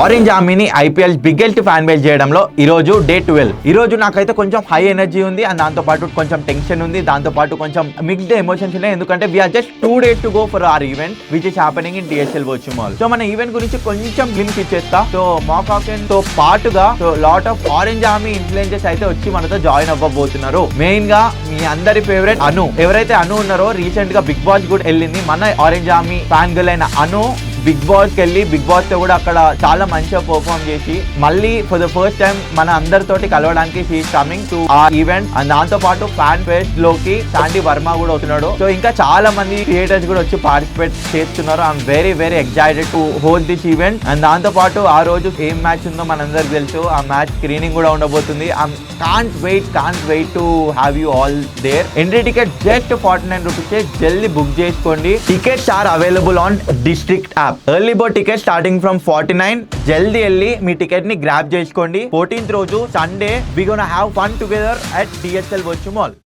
Orange ఆర్మీని IPL biggest fan base చేయడంలో ఈ రోజు డే 12. ఈ రోజు నాకైతే కొంచెం హై ఎనర్జీ ఉంది అండ్ దాంతో పాటు కొంచెం టెన్షన్ ఉంది, దాంతో పాటు కొంచెం మిక్స్డ్ ఎమోషన్స్ ఉన్నాయి. ఎందుకంటే we are just 2 days to go for our event which is happening in TSL virtual mall. So మన ఈవెంట్ గురించి కొంచెం గ్లింప్స్ ఇచ్చేస్తా. సో మాకాకెన్ తో పాటుగా so lot of orange army influences అయితే వచ్చి మనతో జాయిన్ అవ్వబోతున్నారు. మెయిన్ గా మీ అందరి ఫేవరెట్ అను, ఎవరైతే అను ఉన్నారో రీసెంట్ గా బిగ్ బాస్ కూడా వెళ్ళింది. మన ఆరెంజ్ ఆర్మీ ఫ్యాన్ గర్ల్ అయిన అను బిగ్ బాస్ కి వెళ్ళి బిగ్ బాస్ తో కూడా అక్కడ చాలా మంచిగా పర్ఫార్మ్ చేసి మళ్ళీ ఫర్ ద ఫస్ట్ టైం మన అందరితోటి కలవడానికి షీ ఈస్ కమింగ్ టు ఆ ఈవెంట్. అండ్ దాంతో పాటు ఫ్యాన్ ఫెస్ట్ లోకి శాండీ వర్మ కూడా వస్తున్నాడు. సో ఇంకా చాలా మంది క్రియేటర్స్ కూడా వచ్చి పార్టిసిపేట్ చేస్తున్నారు. I'm very very excited to hold this event. And దాంతో పాటు ఆ రోజు ఏం మ్యాచ్ ఉందో మనందరికి తెలుసు. ఆ మ్యాచ్ స్క్రీనింగ్ కూడా ఉండబోతుంది. Can't wait to have you all there. Entry ticket just 49 rupees. జల్దీ బుక్ చేసుకోండి. Tickets are available on district app. Early bird ticket starting from 49. జల్దీ వెళ్ళి మీ టికెట్ ని గ్రాబ్ చేసుకోండి. 14th రోజు Sunday we gonna have fun together at TSL virtual mall.